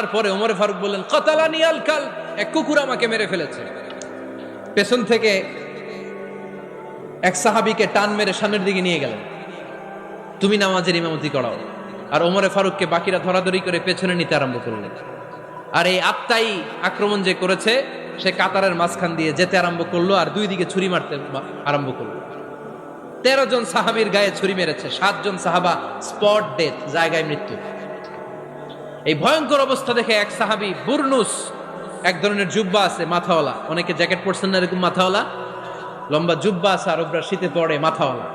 তারপরে ওমর ফারুক বললেন কাতালানি আল কাল, এক কুকুর আমাকে মেরে ফেলেছে। পেছন থেকে এক সাহাবীকে টান মেরে সামনের দিকে নিয়ে গেলেন, তুমি নামাজের ইমামতি করাও। আর ওমরে ফারুককে বাকিরা ধরাধরি করে পেছনে নিতে আরম্ভ করলেন। আর এই আত্মাই আক্রমণ যে করেছে সে কাতারের মাঝখান দিয়ে যেতে আরম্ভ করলো আর দুই দিকে ছুরি মারতে আরম্ভ করলো। 13 জন সাহাবীর গায়ে ছুরি মেরেছে, 7 জন সাহাবা স্পট ডেথ, জায়গায় মৃত্যু। এই ভয়ঙ্কর অবস্থা দেখে এক সাহাবী বুরনুস, এক ধরনের জুব্বা আছে মাথাওয়ালা, অনেকে জ্যাকেট পরছেন না এরকম মাথাওয়ালা, লম্বা জুব্বা আছে আরবরা শীতে পড়ে মাথাওয়ালা,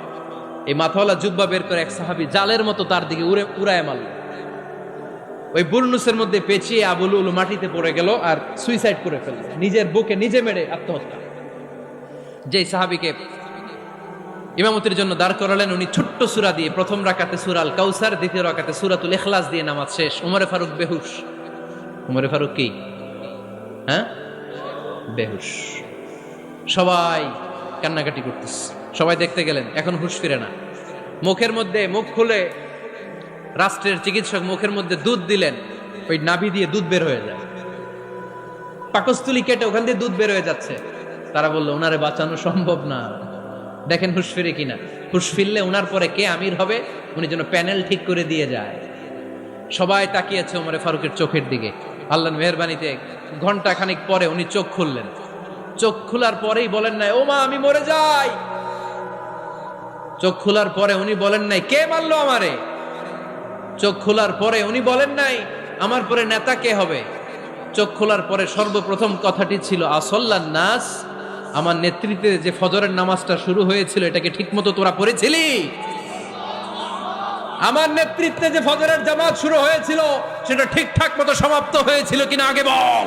এই মাথাওয়ালা জুব্বা বের করে এক সাহাবী জালের মতো তার দিকে উড়ায় মারল। ওই বুরনুসের মধ্যে পেঁচিয়ে আবুল উলু মাটিতে পড়ে গেল আর সুইসাইড করে ফেলল, নিজের বুকে নিজে মেরে আত্মহত্যা। যেই সাহাবীকে ইমামতির জন্য দাঁড় করালেন উনি ছোট্ট সূরা দিয়ে প্রথম রাকাতে সূরা আল কাউসার, দ্বিতীয় রাকাতে সূরাতুল ইখলাস দিয়ে নামাজ শেষ। ওমরে ফারুক বেহুশ। ওমরে ফারুক কি বেহুশ। সবাই কান্নাকাটি করতেছে, সবাই দেখতে গেলেন, এখন হুঁশ ফিরে না। মুখের মধ্যে মুখ খুলে রাষ্ট্রের চিকিৎসক মুখের মধ্যে দুধ দিলেন, ওই নাভি দিয়ে দুধ বের হয়ে যায়, পাকস্থলী কেটে ওখান দিয়ে দুধ বের হয়ে যাচ্ছে। তারা বললো ওনারে বাঁচানো সম্ভব না, দেখেন হুঁশ ফিরে কিনা। হুঁশ ফিরলে ওনার পরে কে আমির হবে উনি যেন প্যানেল ঠিক করে দিয়ে যায়। সবাই তাকিয়েছে ওমরে ফারুকের চোখের দিকে। আল্লাহর মেহেরবানিতে ঘন্টা খানিক পরে উনি চোখ খুললেন। চোখ খোলার পরেই বলেন নাই ও মা আমি মরে যাই। চোখ খোলার পরে উনি বলেন নাই কে মারলো আমারে। চোখ খোলার পরে উনি বলেন নাই আমার পরে নেতা কে হবে। চোখ খোলার পরে সর্বপ্রথম কথাটি ছিল আসল্লান নাস, আমার নেতৃত্বে যে ফজরের নামাজটা শুরু হয়েছিল এটাকে ঠিকমতো তোরা পড়েছিলি? আমার নেতৃত্বে যে ফজরের জামাত শুরু হয়েছিল সেটা ঠিকঠাক মতো সমাপ্ত হয়েছিল কিনা আগে বল।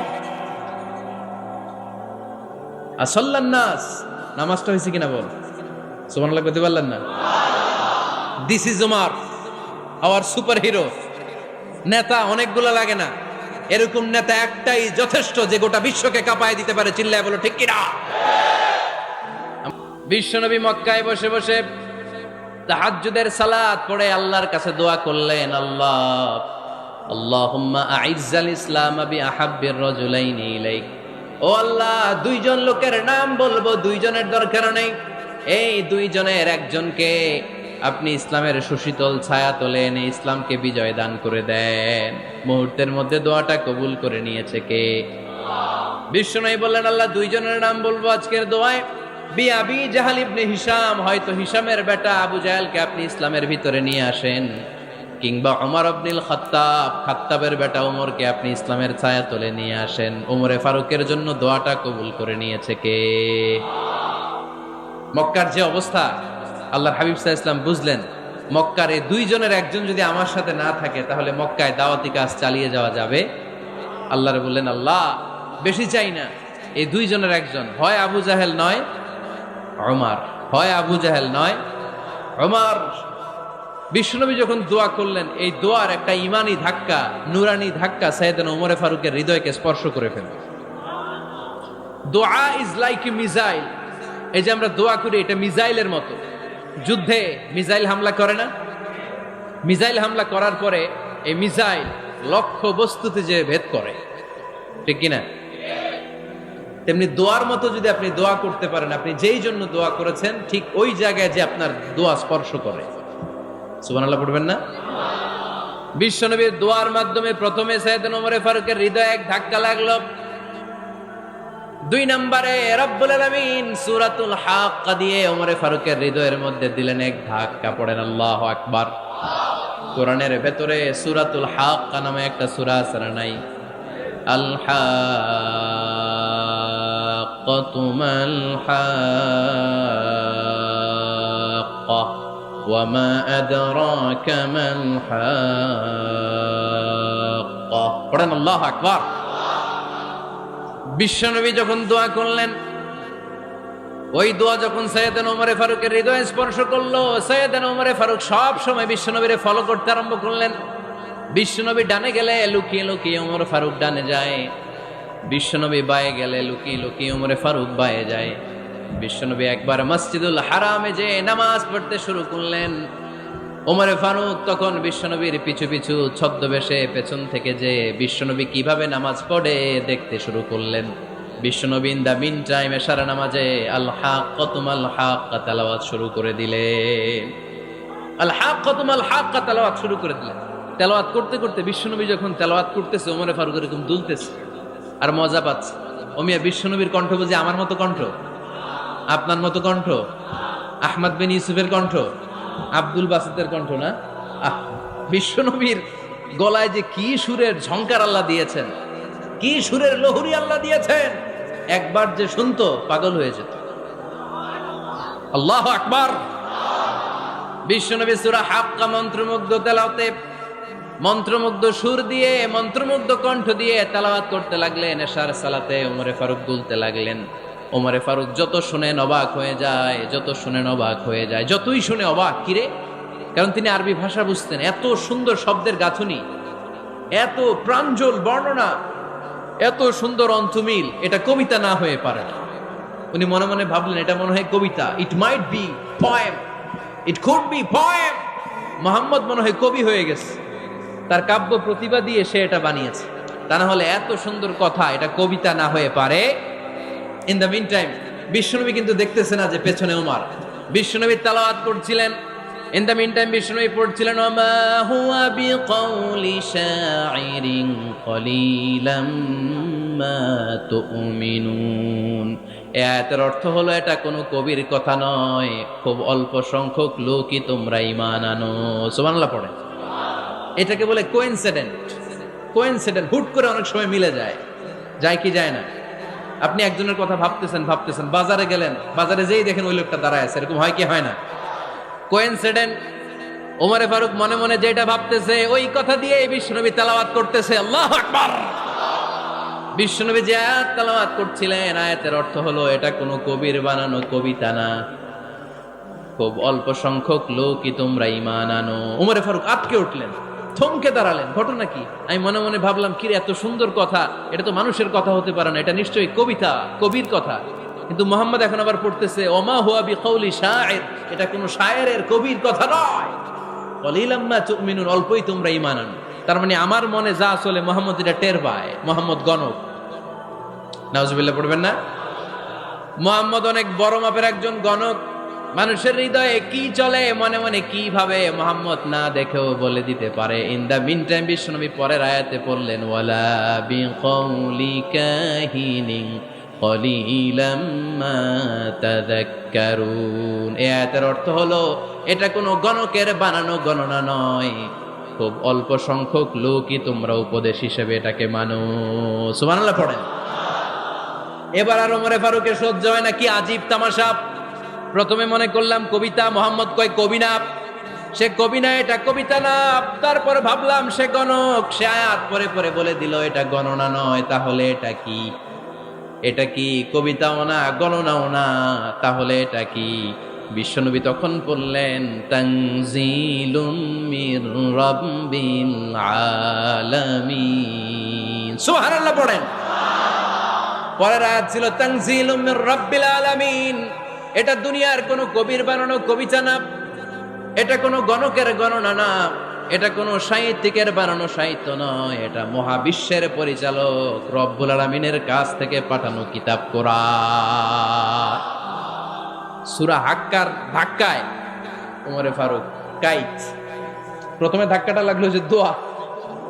আসল্লান নাস, নামাজটা হয়েছে কিনা বল। সুবহানাল্লাহ কইতে পারলেন না? This is Omar, hour super hero. নেতা অনেকগুলো লাগে না, এরকম নেতা একটাই যথেষ্ট যে গোটা বিশ্বকে কাঁপায় দিতে পারে। চিল্লায় বলো ঠিক কিনা। বিশ্বনবী মক্কায় বসে বসে তাহাজ্জুদের সালাত পড়ে আল্লাহর কাছে দোয়া করলেন, আল্লাহ আল্লাহুম্মা আইজ্জাল ইসলাম বিআহাব্বির রাজুলাইনি ইলাইক। ও আল্লাহ, দুইজন লোকের নাম বলবো, দুইজনের দরকার নেই, এই দুইজনের একজনকে আপনি ইসলামের সুশীতল ছায়া তোলে এনে ইসলামকে বিজয় দান করে দেন। মুহূর্তের মধ্যে দোয়াটা কবুল করে নিয়েছে কে? বিশ্বনবী বললেন আল্লাহ দুইজনের নাম বলবো আজকের দোয়ায়। আবি জাহাল ইবনে হিশাম, হয়তো হিশামের বেটা আবু জাহেলকে আপনি ইসলামের ভিতরে নিয়ে আসেন, কিংবা ওমর ইবনুল খাত্তাব, খাত্তাবের বেটা ওমরকে আপনি ইসলামের ছায়া তোলে নিয়ে আসেন। ওমরে ফারুকের জন্য দোয়াটা কবুল করে নিয়েছে কে? মক্কার যে অবস্থা, আল্লাহর হাবিব সাল্লাল্লাহু আলাইহি ওয়াসাল্লাম বুঝলেন মক্কার এই দুইজনের একজন যদি আমার সাথে না থাকে তাহলে মক্কায় দাওয়াতি কাজ চালিয়ে যাওয়া যাবে। আল্লাহরে বললেন আল্লাহ বেশি চাই না, এই দুইজনের একজন, হয় আবু জাহেল নয় ওমর, হয় আবু জাহেল নয় ওমর। বিশ্বনবী যখন দোয়া করলেন এই দোয়ার একটা ইমানি ধাক্কা, নুরানি ধাক্কা সাইয়েদনা ওমরে ফারুকের হৃদয়কে স্পর্শ করে ফেলল। দোয়া ইজ লাইক এ মিসাইল। এই যে আমরা দোয়া করি এটা মিসাইলের মতো। যুদ্ধে মিসাইল হামলা করে না? মিসাইল হামলা করার পরে এই মিসাইল লক্ষ্য বস্তুতে যে ভেদ করে, ঠিক কিনা? তেমনি দোয়ার মতো যদি আপনি দোয়া করতে পারেন, আপনি যেই জন্য দোয়া করেছেন ঠিক ওই জায়গায় যে আপনার দোয়া স্পর্শ করে। সুবহানাল্লাহ পড়বেন না? বিশ্বনবীর দোয়ার মাধ্যমে প্রথমে সাইয়েদনা ওমর ফারুকের হৃদয়ে এক ধাক্কা লাগলো। 2 নম্বরে রব্বুল আলামিন সূরাতুল হাক্কা দিয়ে ওমর ফারুকের হৃদয়ের মধ্যে দিলেন এক ধাক্কা। পড়েন আল্লাহু আকবার। কোরআনের ভেতরে সূরাতুল হাক্কা নামে একটা সূরা আছে না নাই? আল হাক্কাতু মাল হাক্কা ওয়া মা আদরাকা মাল হাক্কা। পড়েন আল্লাহু আকবার। বিশ্বনবী যখন দোয়া করলেন, ওই দোয়া যখন সাইয়েদনা ওমর ফারুকের হৃদয়ে স্পর্শ করলো, সাইয়েদনা ওমর ফারুক সব সময় বিশ্বনবীরে ফলো করতে আরম্ভ করলেন। বিশ্বনবী ডানে গেলে লুকিয়ে লুকিয়ে ওমর ফারুক ডানে যায়, বিশ্বনবী বায়ে গেলে লুকিয়ে লুকিয়ে ওমর ফারুক বায়ে যায়। বিশ্বনবী একবার মসজিদুল হারামে যে নামাজ পড়তে শুরু করলেন, ওমরে ফারুক তখন বিশ্বনবীর পিছু পিছু ছদ্মবেশে পেছন থেকে যে বিশ্বনবী কিভাবে নামাজ পড়ে দেখতে শুরু করলেন। বিশ্বনবী ইন দা মিন টাইম এশারা নামাজে আল হাক্কাতুমাল হাক্কা তেলাওয়াত শুরু করে দিলেন। আল হাক্কাতুমাল হাক্কা তেলাওয়াত শুরু করে দিলেন। তেলাওয়াত করতে করতে বিশ্বনবী যখন তেলাওয়াত করতেছে, ওমরে ফারুক এরকম দুলতেছে আর মজা পাচ্ছে। ওমিয়া বিশ্বনবীর কণ্ঠ বুঝি আমার মতো কণ্ঠ, আপনার মতো কণ্ঠ, আহমদ বিন ইউসুফের কণ্ঠ, আব্দুল বাসিতের কণ্ঠ না। বিশ্বনবীর গলায় যে কি সুরের ঝংকার আল্লাহ দিয়েছেন, কি সুরের লহরী আল্লাহ দিয়েছেন, একবার যে শুনতো পাগল হয়ে যেত। আল্লাহু আকবার। বিশ্বনবী সূরা হাক্কা মন্ত্রমুগ্ধ তেলাওয়াতে, মন্ত্রমুগ্ধ সুর দিয়ে, মন্ত্রমুগ্ধ কণ্ঠ দিয়ে তেলাওয়াত করতে লাগলেন। এশার সালাতে ওমরে ফারুক দুলতে লাগলেন। ওমরে ফারুক যত শুনেন অবাক হয়ে যায়, যত শুনেন অবাক হয়ে যায়, যতই শুনে অবাক। কিরে? কারণ তিনি আরবি ভাষা বুঝতেন। এত সুন্দর শব্দের গাঁথুনি, এত প্রাঞ্জল বর্ণনা, এত সুন্দর অন্তমিল, এটা কবিতা না হয়ে পারে না। উনি মনে মনে ভাবলেন এটা মনে হয় কবিতা। It might be poem, it could be poem. Muhammad মনে হয় কবি হয়ে গেছে, তার কাব্য প্রতিভা দিয়ে সে এটা বানিয়েছে। তা না হলে এত সুন্দর কথা এটা কবিতা না হয়ে পারে। ইন দ্য মিন টাইম বিশ্বনবী কিন্তু দেখতেছে না যে পেছনে ওমর। বিশ্বনবী তেলাওয়াত করছিলেন। ইন দ্য মিন টাইম বিশ্বনবী পড়ছিলেন ওমা হুয়া বিকাউলি শাইরিন কলিলাম মা তুমিনুন। এই আয়াতের অর্থ হলো এটা কোনো কবির কথা নয়, খুব অল্প সংখ্যক লোকই তোমরা ঈমান আনো। সুবহানাল্লাহ পড়েন। এটাকে বলে কোইন্সিডেন্ট। কোইন্সিডেন্ট হুট করে অনেক সময় মিলে যায়, যায় কি যায় না। আপনি একজনের কথা ভাবতেছেন ভাবতেছেন, বাজারে গেলেন, বাজারে যেই দেখেন ওই লোকটা দাঁড়ায় আছে, এরকম হয় কি হয় না? কোইন্সিডেন্ট। ওমরে ফারুক মনে মনে যেটা ভাবতেছে ওই কথা দিয়ে বিশ্বনবী তেলাওয়াত করতেছে। আল্লাহু আকবার। বিশ্বনবী যে আয়াত তেলাওয়াত করছিলেন, আয়াতের অর্থ হলো এটা কোনো কবির বানানো কবিতা না, খুব অল্প সংখ্যক লোকই তোমরা ঈমান আনো। ওমরে ফারুক আটকে উঠলেন, থমকে দাঁড়ালেন। ঘটনা কি? আমি মনে মনে ভাবলাম, কিরে এত সুন্দর কথা, এটা তো মানুষের কথা হতে পারে না, এটা নিশ্চয়ই কবিতা, কবির কথা। কিন্তু মুহাম্মদ এখন আবার পড়তেছে ওমা হুয়া বিকাউলি শাইর, এটা কোনো শায়েরের, কবির কথা নয়। কলিলাম মা তুমিনুন, অল্পই তোমরা ঈমান আনো। তার মানে আমার মনে যা চলে মুহাম্মদ এটা টের পায়। মুহাম্মদ গণক। নাউজুবিল্লাহ পড়বেন না? মুহাম্মদ অনেক বড় মাপের একজন গণক। মানুষের হৃদয়ে কি চলে, মনে মনে কি ভাবে, মুহাম্মদ না দেখেও বলে দিতে পারে। ইন দা মিন টাইম বিশ্বনবী পরের আয়াতে পড়লেন ওয়ালা বিকাউলি কাহিনিন কলিলাম মা তাযাক্কারুন। এই আয়াতের অর্থ হলো এটা কোনো গণকের বানানো গণনা নয়, খুব অল্প সংখ্যক লোকই তোমরা উপদেশ হিসেবে এটাকে মানো। সুবহানাল্লাহ পড়েন। এবার আর ওমরে ফারুকের সহ্য হয় না, কি আজীব তামাশা। প্রথমে মনে করলাম কবিতা, মোহাম্মদ কয় কবি না, সে কবি না, এটা কবিতা না। তারপর ভাবলাম সে গণক, সে আয়াত পরে পরে বলে দিল এটা গণনা নয়, তাহলে এটা কি? এটা কি কবিতাও না, গণনাও না, তাহলে এটা কি? বিশ্বনবী তখন বললেন তানজিলুম মির রাব্বিল আলামিন। সুবহানাল্লাহ পড়েন। পরের আয়াত ছিল তানজিলুম মির রাব্বিল আলামিন। এটা দুনিয়ার কোনো কবির বানানো কবিতা না, এটা কোনো গণকের গণনা না, এটা কোনো সাহিত্যিকের বানানো সাহিত্য নয়, এটা মহাবিশ্বের পরিচালক রব্বুল আলামিনের কাছ থেকে পাঠানো কিতাব কোরআন। সূরা হাক্কার ধাক্কায় ওমরে ফারুক কাইত। প্রথমে ধাক্কাটা লাগলো যে দোয়া।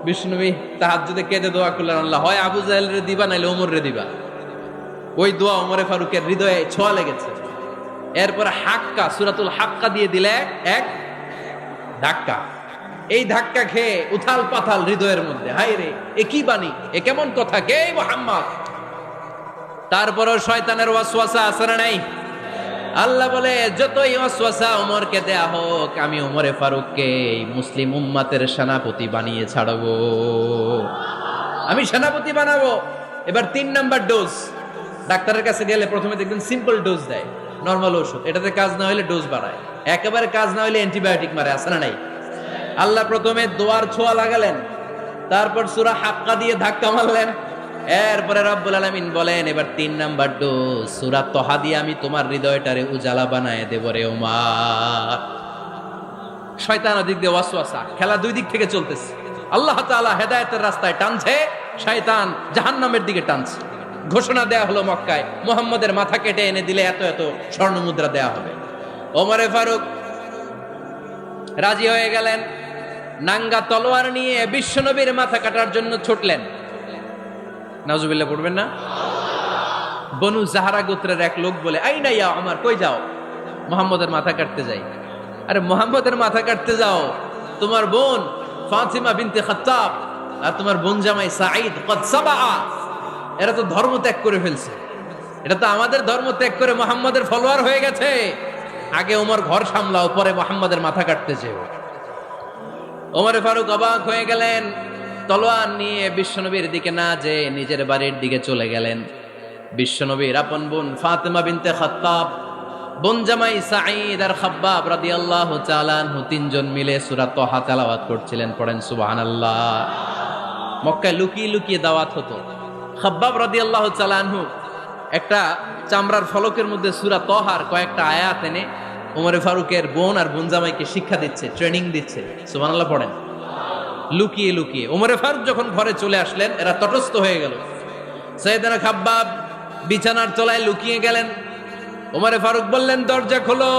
বিষ্ণুনবী তাহাজ্জুদে কেঁদে দোয়া করলেন, আল্লাহ হয় আবু জাহেল রে দিবা, নাইলে ওমর রে দিবা। ওই দোয়া ওমরে ফারুকের হৃদয়ে ছোঁয়া লেগেছে। এরপর হাক্কা, সূরাতুল হাক্কা দিয়ে দিলে এক ধাক্কা। এই ধাক্কা খেয়ে উথাল পাথাল হৃদয়ের মধ্যে, হায় রে এ কি বাণী, এ কেমন কথা, কে মুহাম্মদ? তারপরও শয়তানের ওয়াসওয়াসা আছে না নাই? আল্লাহ বলে যতই ওয়াসওয়াসা ওমরকে দেয়া হোক, আমি ওমরে ফারুককে এই মুসলিম উম্মাতের সেনাপতি বানিয়ে ছাড়বো, আমি সেনাপতি বানাবো। এবার 3 নাম্বার ডোজ। ডাক্তারের কাছে গেলে প্রথমে দেখবেন সিম্পল ডোজ দেয়, নরমাল ওষুধ, এটাতে কাজ না হলে ডোজ বাড়ায়, একেবারে কাজ না হলে অ্যান্টিবায়োটিক মারে, আছে না নাই? আল্লাহ প্রথমে দোয়ার ছোঁয়া লাগালেন, তারপর সূরা হাক্কা দিয়ে ধাক্কা মারলেন, এরপরে রব্বুল আলামিন বলেন এবার 3 নাম্বার ডোজ সূরা তহা দিয়ে আমি তোমার হৃদয়টারে উজালা বানায় দেব রে ওমর। শয়তান দিক দিয়ে ওয়াসওয়াসা, খেলা দুই দিক থেকে চলতেছে। আল্লাহ তাআলা হেদায়েতের রাস্তায় টানছে, শয়তান জাহান্নামের দিকে টানছে। ঘোষণা দেয়া হলো মক্কায়, মুহাম্মদের মাথা কেটে এনে দিলে এত এত স্বর্ণ মুদ্রা দেয়া হবে। ওমরে ফারুক রাজি হয়ে গেলেন, নাঙ্গা তলোয়ার নিয়ে বিশ্বনবীর মাথা কাটার জন্য ছুটলেন। নাউজুবিল্লাহ পড়বেন না? বনু জাহরা গোত্রের এক লোক বলে, আইনা ইয়া ওমর, কই যাও? মুহাম্মদের মাথা কাটতে যাই। আরে মুহাম্মদের মাথা কাটতে যাও? তোমার বোন ফাতিমা বিনতে খাত্তাব আর তোমার বোন জামাই সাঈদ কদ সাবা, এরা তো ধর্ম ত্যাগ করে ফেলছে। এটা তো আমাদের ধর্ম ত্যাগ করে মুহাম্মদের ফলোয়ার হয়ে গেছে। আগে ওমর ঘর সামলাও, পরে মুহাম্মদের মাথা কাটতে যেও। ওমরে ফারুক অবাক হয়ে গেলেন, তলোয়ার নিয়ে বিশ্বনবীর দিকে না যে নিজের বাড়ির দিকে চলে গেলেন। বিশ্বনবীর আপন বোন ফাতিমা বিনতে খাত্তাব, বোন জামাই সাঈদ আর খাব্বাব রাদিয়াল্লাহু তাআলা আনহু তিনজন মিলে সূরা তাহা তেলাওয়াত করছিলেন। পড়েন সুবহানাল্লাহ। মক্কায় লুকিয়ে লুকিয়ে দাওয়াত হতো। খাব্বাব রাদিয়াল্লাহু তাআলা আনহু একটা চামড়ার ফলকের মধ্যে সূরা তাহার কয়েকটা আয়াত এনে ওমরে ফারুকের বোন আর বোন জামাইকে শিক্ষা দিচ্ছে, ট্রেনিং দিচ্ছে। সুবহানাল্লাহ পড়েন। লুকিয়ে লুকিয়ে ওমরে ফারুক যখন ঘরে চলে আসলেন, এরা তটস্থ হয়ে গেল। সাইয়েদনা খাব্বাব বিছানার তলায় লুকিয়ে গেলেন। ওমরে ফারুক বললেন, দরজা খোলো।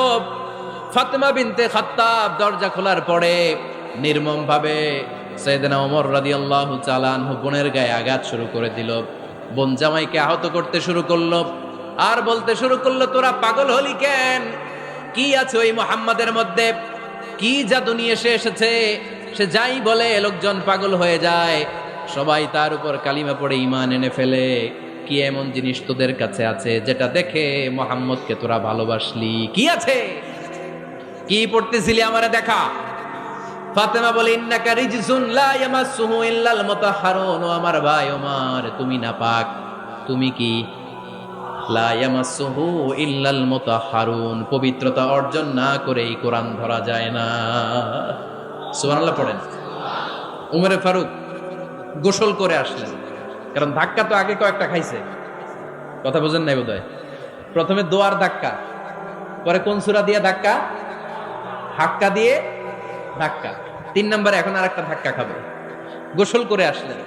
ফাতিমা বিনতে খাত্তাব দরজা খোলার পরে নির্মম ভাবে সাইয়েদনা ওমর রাদিয়াল্লাহু তাআলা আনহু বোনের গায়ে আঘাত শুরু করে দিল। বোন জামাইকে আহত করতে শুরু করলো আর বলতে শুরু করলো, তোরা পাগল হলি কেন? কি আছে ওই মুহাম্মাদের মধ্যে? কি জাদু নিয়ে এসেছে? সে যাই বলে লোকজন পাগল হয়ে যায়, সবাই তার উপর কালিমা পড়ে ঈমান এনে ফেলে। কি এমন জিনিস তোদের কাছে আছে যেটা দেখে মুহাম্মদকে তোরা ভালোবাসলি? কি আছে? কি পড়তেছিলি আমারে দেখা। ফাতেমা বলে, ইন্নাকা রিজসুন লা ইয়ামাসসুহু ইল্লাল মুতাহহারুন। ও আমার ভাই ওমর, তুমি নাপাক। তুমি কি? লা ইয়ামাসসুহু ইল্লাল মুতাহহারুন, পবিত্রতা অর্জন না করে এই কোরআন ধরা যায় না। সুবহানাল্লাহ পড়েন। উমরে ফারুক গোসল করে আসলেন, কারণ ধাক্কা তো আগে কয়েকটা খাইছে। কথা বুঝেন নাই বোধহয়? প্রথমে দোয়ার ধাক্কা, পরে কোন সূরা দিয়ে ধাক্কা? হাক্কা দিয়ে ধাক্কা। 3 নম্বরে এখন আরেকটা ধাক্কা খাবে। গোসল করে আসলেন।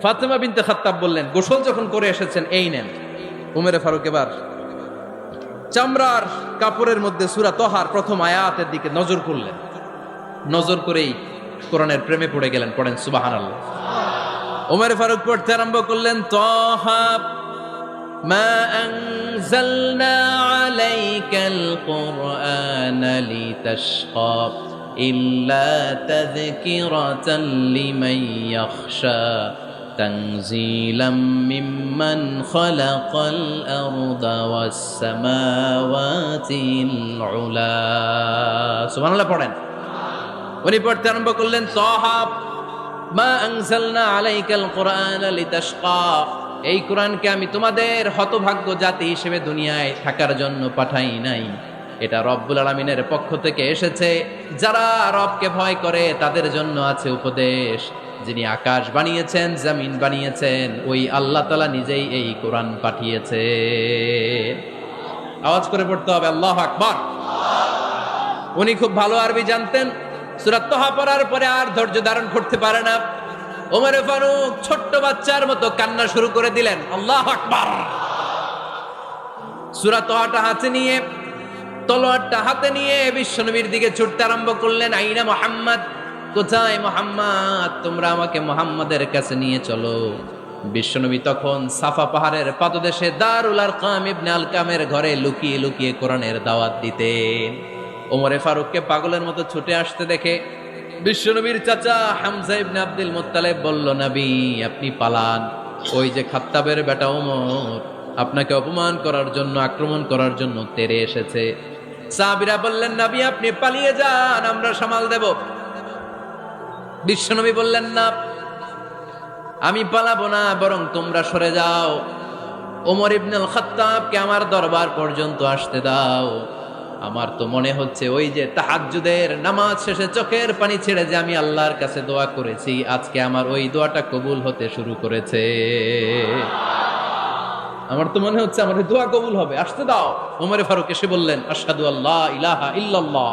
ফাতিমা বিনতে খাত্তাব বললেন, গোসল যখন করে এসেছেন, এই নেন। উমরে ফারুক এবার চামড়ার কাপড়ের মধ্যে সূরা তাহার প্রথম আয়াতের দিকে নজর করলেন। নজর করেই কোরআনের প্রেমে পড়ে গেলেন। পড়েন সুবহানাল্লাহ। উমরে ফারুক পড়তে আরম্ভ করলেন, তাহা মা আনজালনা আলাইকাল কুরআনা লিতাশকা ইল্লা তাযকিরাতাল লিমান ইয়াখশা তানজিলাম মিম্মান খালাকাল আরদা ওয়াস সামাওয়াতিল উলা। সুবহানাল্লাহ পড়েন। উনি পড়তে আরম্ভ করলেন, তাহা মা আনজালনা আলাইকাল কুরআনা লিতাশকা, এই কোরআনকে আমি তোমাদের হতভাগ্য জাতি হিসেবে দুনিয়ায় থাকার জন্য পাঠাই নাই। এটা রব্বুল আলামিনের পক্ষ থেকে এসেছে। যারা রবকে ভয় করে তাদের জন্য আছে উপদেশ। যিনি আকাশ বানিয়েছেন, জমিন বানিয়েছেন, ওই আল্লাহ তাআলা নিজেই এই কোরআন পাঠিয়েছে। আওয়াজ করে পড়তে হবে, আল্লাহু আকবার। উনি খুব ভালো আরবি জানতেন। সূরা তাহা পড়ার পরে আর ধৈর্য ধারণ করতে পারে না। ওমরে ফারুক ছোট্ট বাচ্চার মতো কান্না শুরু করে দিলেন। আল্লাহু আকবার। সূরা তাহাটা হাতে নিয়ে, তলোয়ারটা হাতে নিয়ে বিশ্বনবীর দিকে ছুটতে আরম্ভ করলেন। আইনা মুহাম্মদ, কোথায় মুহাম্মদ? তোমরা আমাকে মুহাম্মাদের কাছে নিয়ে চলো। বিশ্বনবী তখন সাফা পাহাড়ের পাদদেশে দারুল আরকাম ইবনে আলকামের ঘরে লুকিয়ে লুকিয়ে কোরআনের দাওয়াত দিতেন। ওমরে ফারুককে পাগলের মতো ছুটে আসতে দেখে বিশ্বনবীর চাচা হামজা ইবনে আব্দুল মুত্তালিব বলল, নবী আপনি পালান। ওই যে খাত্তাবের বেটা ওমর আপনাকে অপমান করার জন্য, আক্রমণ করার জন্য তেরে এসেছে। সাহাবীরা বললেন, নবী আপনি পালিয়ে যান, আমরা সামাল দেব। বিশ্বনবী বললেন, না আমি পালাবো না, বরং তোমরা সরে যাও। ওমর ইবনুল খাত্তাবকে আমার দরবার পর্যন্ত আসতে দাও। আমার তো মনে হচ্ছে ওই যে তাহাজ্জুদের নামাজ শেষে চোখের পানি ছেড়ে যে আমি আল্লাহর কাছে দোয়া করেছি, আজকে আমার ওই দোয়াটা কবুল হতে শুরু করেছে। আমার তো মনে হচ্ছে আমার দোয়া কবুল হবে, আসতে দাও। ওমরে ফারুক এসে বললেন, আশহাদু আল্লা ইলাহা ইল্লাল্লাহ।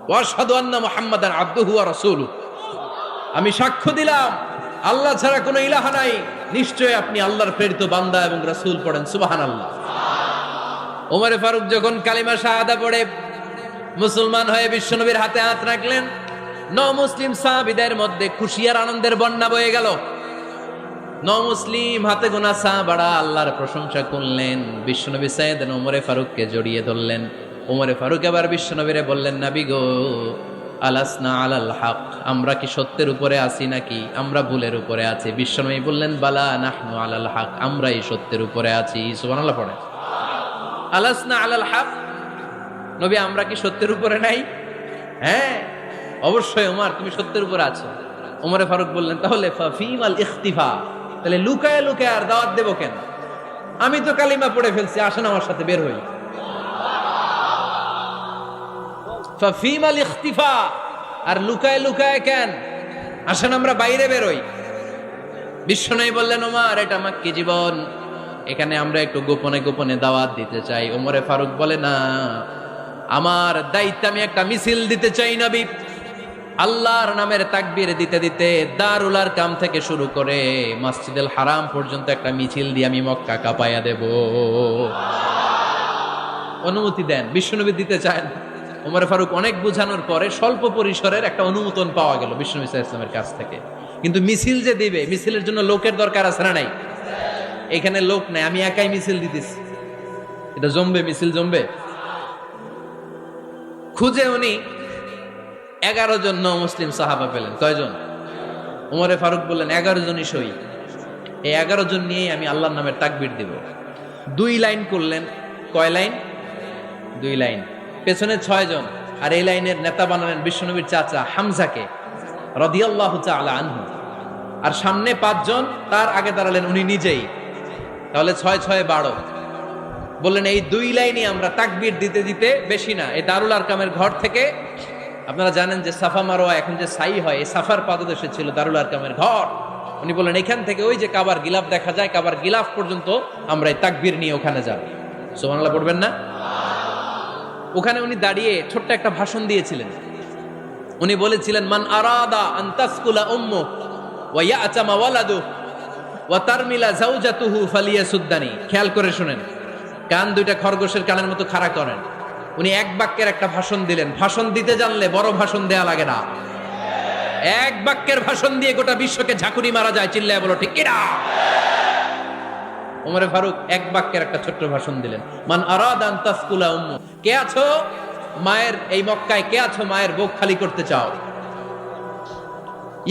ওয়া আশহাদু আন্না মুহাম্মাদান আবদুহু ওয়া রাসূলুহু, আমি সাক্ষ্য দিলাম আল্লাহ ছাড়া কোনো ইলাহ নাই, নিশ্চয় আপনি আল্লাহর প্রেরিত বান্দা এবং রাসূল। পড়েন সুবহানাল্লাহ। ওমর ফারুক যখন কালিমা শাহাদা পড়ে মুসলমান হয়ে বিশ্বনবীর হাতে হাত রাখলেন, মুসলিম সাহাবীদের মধ্যে খুশি আর আনন্দের বন্যা বয়ে গেল। মুসলিম হাতে গোনা সাহাবারা আল্লাহর প্রশংসা করলেন। বিশ্বনবী সাইয়েদনা ওমরে ফারুককে জড়িয়ে ধরলেন। ওমরে ফারুক এবার বিশ্বনবীরে বললেন, নবী গো, আলাসনা আলাল হক, আমরা কি সত্যের উপরে আছি নাকি আমরা ভুলের উপরে আছি? বিশ্বনবী বললেন, বালা নাহনু আলাল হক, আমরা এই সত্যের উপরে আছি। সুবহানাল্লাহ পড়ে। আলাসনা আলাল হক, নবী আমরা কি সত্যের উপরে নাই? হ্যাঁ অবশ্যই ওমর, তুমি সত্যের উপরে আছো। ওমরে ফারুক বললেন, তাহলে ফাফিমাল ইখতিফা, তাহলে লুকায় লুকায় আর দাওয়াত দেব কেন? আমি তো কালিমা পড়ে ফেলছি, আসেন আমার সাথে বের হই। ফাফিমাল ইখতিফা, আর লুকায় লুকায় কেন? আসেন আমরা বাইরে বের হই। বিশ্বনবী বললেন, ওমর এটা মাক্কি জীবন, এখানে আমরা একটু গোপনে গোপনে দাওয়াত দিতে চাই। ওমরে ফারুক বলে, না, আমার দায়িত্ব, আমি একটা মিছিল দিতে চাই নবী। আল্লাহর নামের তাকবীর দিতে দিতে দারুল আরকাম থেকে শুরু করে মসজিদুল হারাম পর্যন্ত একটা মিছিল দিয়ে আমি মক্কা কাঁপাইয়া দেব। অনুমতি দেন। বিশ্বনবী দিতে চান। ওমর ফারুক অনেক বোঝানোর পরে স্বল্প পরিসরের একটা অনুমোদন পাওয়া গেল বিশ্বনবী সাল্লাল্লাহু আলাইহি ওয়াসাল্লামের কাছ থেকে। কিন্তু মিছিল যে দিবে, মিছিলের জন্য লোকের দরকার আছে না নাই? এখানে লোক নাই, আমি একাই মিছিল দিতেছি। এটা জমবে, মিছিল জমবে। খুঁজে উনি 11 জন মুসলিম সাহাবা পেলেন। কয়জন? ওমরে ফারুক বললেন, 11 জনই সই। এই 11 জন নিয়ে আমি আল্লাহর নামের তাকবীর দিব। 2 লাইন করলেন। কয় লাইন? 2 লাইন। পেছনে 6 জন, আর এই লাইনের নেতা বানালেন বিশ্বনবীর চাচা হামজাকে রাদিয়াল্লাহু তাআলা আনহু। আর সামনে 5 জন, তার আগে দাঁড়ালেন উনি নিজেই। তাহলে 6 6 12। বললেন, এই 2 লাইনে আমরা তাকবীর দিতে দিতে, বেশি না, এই দারুল আরকামের ঘর থেকে, আপনারা জানেন যে সাফা মারোয়া এখন যে সাই হয়, এই সাফার পাদদেশে ছিল দারুল আরকামের ঘর। উনি বললেন, এখান থেকে ওই যে কাবার গিলাফ দেখা যায়, কাবার গিলাফ পর্যন্ত আমরা এই তাকবীর নিয়ে ওখানে যাব। সুবহানাল্লাহ পড়বেন না? ওখানে উনি দাঁড়িয়ে ছোট্ট একটা ভাষণ দিয়েছিলেন। উনি বলেছিলেন, মান আরাদা আন তাসকুলা উম্মু ওয়া ইয়াতামা ওয়ালাদু ওয়া তারমিলা যাওজাতুহু ফালিয়াসুদ্দানি। খেয়াল করে শুনেন, কান দুইটা খরগোশের কানের মতো খাড়া করেন। উনি এক বাক্যের একটা ভাষণ দিলেন। ভাষণ দিতে জানলে বড় ভাষণ দেয়া লাগে না। এক বাক্যের ভাষণ দিয়ে গোটা বিশ্বকে ঝাঁকুনি মারা যায়। চিল্লায় বলো ঠিক কিনা? ওমরে ফারুক এক বাক্যের একটা ছোট্ট ভাষণ দিলেন। মান আরাদা আন তাসকুলা উম্মু, কে আছো মায়ের এই মক্কায়, কে আছো মায়ের বুক খালি করতে চাও?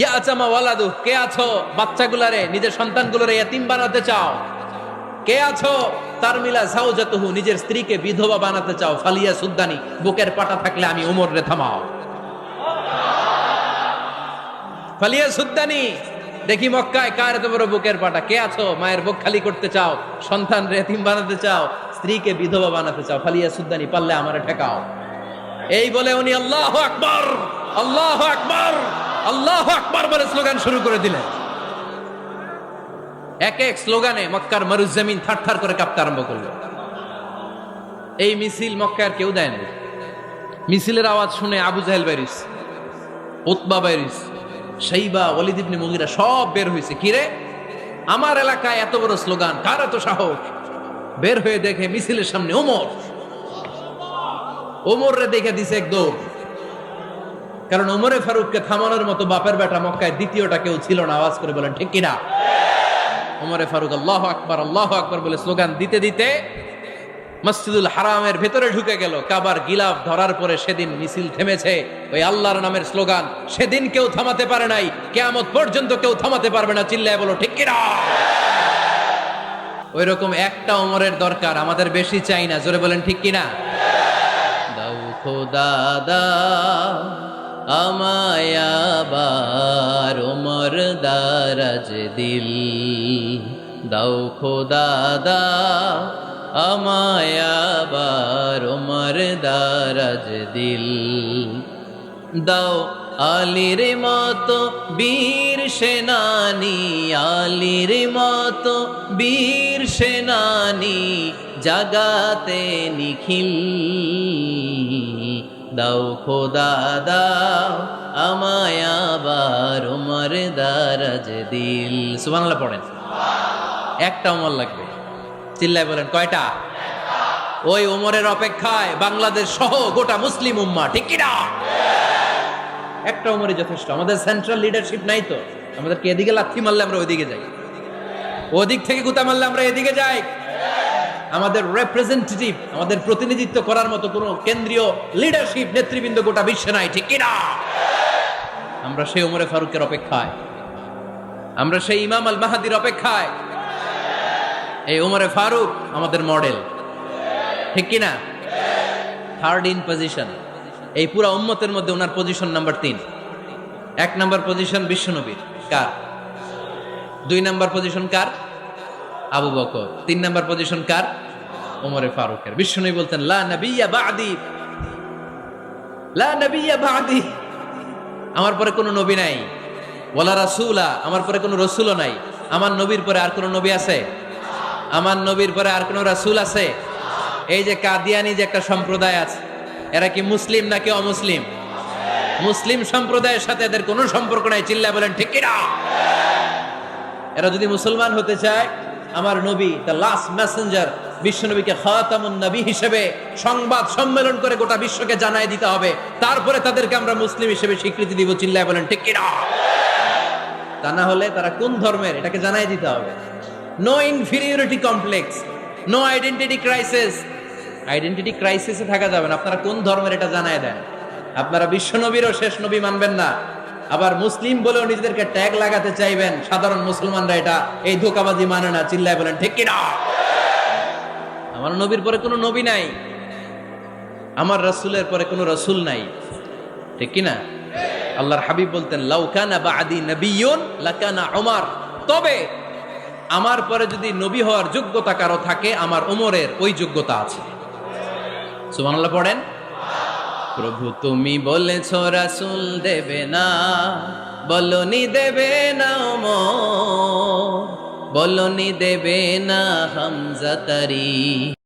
ইয়াতামা ওয়ালাদু, কে আছো বাচ্চাগুলারে, নিজের সন্তানগুলোরে ইয়াতিম বানাতে চাও? কে আছো তারমিলা যাওজাতুহু, নিজের স্ত্রীকে বিধবা বানাতে চাও? ফালিয়া সুদ্দানি, বুকের পাটা থাকলে আমি ওমর রে থামাও। ফালিয়া সুদ্দানি, দেখি মক্কায় কার এত বড় বুকের পাটা। কে আছো মায়ের বুক খালি করতে চাও, সন্তান রে এতিম বানাতে চাও, স্ত্রীকে বিধবা বানাতে চাও? ফালিয়া সুদ্দানি, পারলে আমারে ঠেকাও। এই বলে উনি আল্লাহু আকবার, আল্লাহু আকবার, আল্লাহু আকবার বলে স্লোগান শুরু করে দিলেন। এক এক স্লোগানে মক্কার মরুজমিন থারথার করে কাঁপতে আরম্ভ করলো। এই মিছিল মক্কার কেউ দেয় না। মিছিলের আওয়াজ শুনে আবু জাহেল বাইরিস, উতবা বাইরিস, শাইবা, ওয়ালিদ ইবনে মুগিরা সব বের হয়েছে। কিরে, আমার এলাকায় এত বড় স্লোগান, কার এত সাহস? বের হয়ে দেখে মিছিলের সামনে ওমর। ওমর রে দেখে দিছে এক দৌড়। কারণ ওমরে ফারুককে থামানোর মতো বাপের বেটা মক্কায় দ্বিতীয়টা কেউ ছিল না। আওয়াজ করে বলেন ঠিক কিনা? ওমরে ফারুক আল্লাহু আকবার, আল্লাহু আকবার বলে স্লোগান দিতে দিতে মসজিদুল হারামের ভেতরে ঢুকে গেল। কাবার গিলাফ ধরার পরে সেদিন মিছিল থেমেছে। ওই আল্লাহর নামের স্লোগান সেদিন কেউ থামাতে পারে নাই, কিয়ামত পর্যন্ত কেউ থামাতে পারবে না। চিল্লায় বলো ঠিক কিনা? ওই রকম একটা ওমরের দরকার, আমাদের বেশি চাই না। জোরে বলেন ঠিক কিনা? দাও খোদা দাও আমায় আবার ওমর দারাজ দিল, দাও খোদা দাও আমায় আবার ওমর দারাজ দিল, দাও আলীর মতো বীর সেনানি, আলীর মতো বীর সেনানি জাগাতে নিখিল, দাও খোদা দাও আমায় আবার উমর দারাজ দিল। সুবহানাল্লাহ পড়েন। একটা উমর লাগবে, চিল্লায় বলেন কয়টা? ওই উমরের অপেক্ষায় বাংলাদেশ সহ গোটা মুসলিম উম্মাহ, ঠিক কি না? একটা উমরই যথেষ্ট। আমাদের সেন্ট্রাল লিডারশিপ নাই তো, আমাদেরকে এদিকে লাথি মারলে আমরা ওইদিকে যাই, ওদিক থেকে গুতা মারলে আমরা এদিকে যাই। আমাদের রিপ্রেজেন্টেটিভ, আমাদের প্রতিনিধিত্ব করার মতো কোন কেন্দ্রীয় লিডারশিপ নেতৃবৃন্দ গোটা বিশ্বে নাই, ঠিক কি না? আমরা সেই উমরে ফারুকের অপেক্ষায়, আমরা সেই ইমাম আল মাহাদির অপেক্ষায়। এই উমরে ফারুক আমাদের মডেল, ঠিক কি না? থার্ড ইন পজিশন এই পুরা উম্মতের মধ্যে ওনার পজিশন নাম্বার 3। 1 নাম্বার পজিশন বিশ্বনবীর, কার? 2 নাম্বার পজিশন কার? আবু বকর। 3 নাম্বার পজিশন কার? ওমরে ফারুকের। বিশ্বনবী বলতেন লা নবিয়্যা বা'দি, লা নবিয়্যা বা'দি, আমার পরে কোনো নবী নাই। ওয়ালা রাসূলা, আমার পরে কোনো রাসূলও নাই। আমার নবীর পরে আর কোনো নবী আছে? আমার নবীর পরে আর কোনো রাসূল আছে? এই যে কাদিয়ানি যে একটা সম্প্রদায় আছে, এরা কি মুসলিম নাকি অমুসলিম? মুসলিম সম্প্রদায়ের সাথে এদের কোনো সম্পর্ক নাই, চিল্লায় বলেন ঠিক কি না? এরা যদি মুসলমান হতে চায়, আমার নবী দ্য লাস্ট মেসেঞ্জার বিশ্বনবীকে খাতামুন নবী হিসেবে সংবাদ সম্মেলন করে গোটা বিশ্বকে জানাই দিতে হবে, তারপরে তাদেরকে আমরা মুসলিম হিসেবে স্বীকৃতি দিব, চিল্লায় বলেন ঠিক কি না? তা না হলে তারা কোন ধর্মের এটাকে জানাই দিতে হবে। No inferiority complex, no identity crisis. Identity ক্রাইসিসে থাকা যাবে না। আপনারা কোন ধর্মের এটা জানায় দেন। আপনারা বিশ্বনবীরও শেষ নবী মানবেন না, আবার মুসলিম বলেও নিজেদেরকে ট্যাগ লাগাতে চাইবেন। সাধারণ মুসলমানরা এটা এই ধোঁকাবাজি মানে না, চিল্লায় বলেন ঠিক কি না? আমার নবীর পরে কোনো নবী নাই, আমার রাসূলের পরে কোনো রাসূল নাই, ঠিক কি না? আল্লাহর হাবিব বলতেন লাউ কানা বা'দি নাবিয়্যুন লাকানা উমর, তবে আমার পরে যদি নবী হওয়ার যোগ্যতা কারো থাকে, আমার ওমরের ওই যোগ্যতা আছে। সুবহানাল্লাহ পড়েন। প্রভু তুমি বলেছ রাসূল দেবে না, বলনি দেবে না ওমর, বলনি দেবে না হামজা তারি।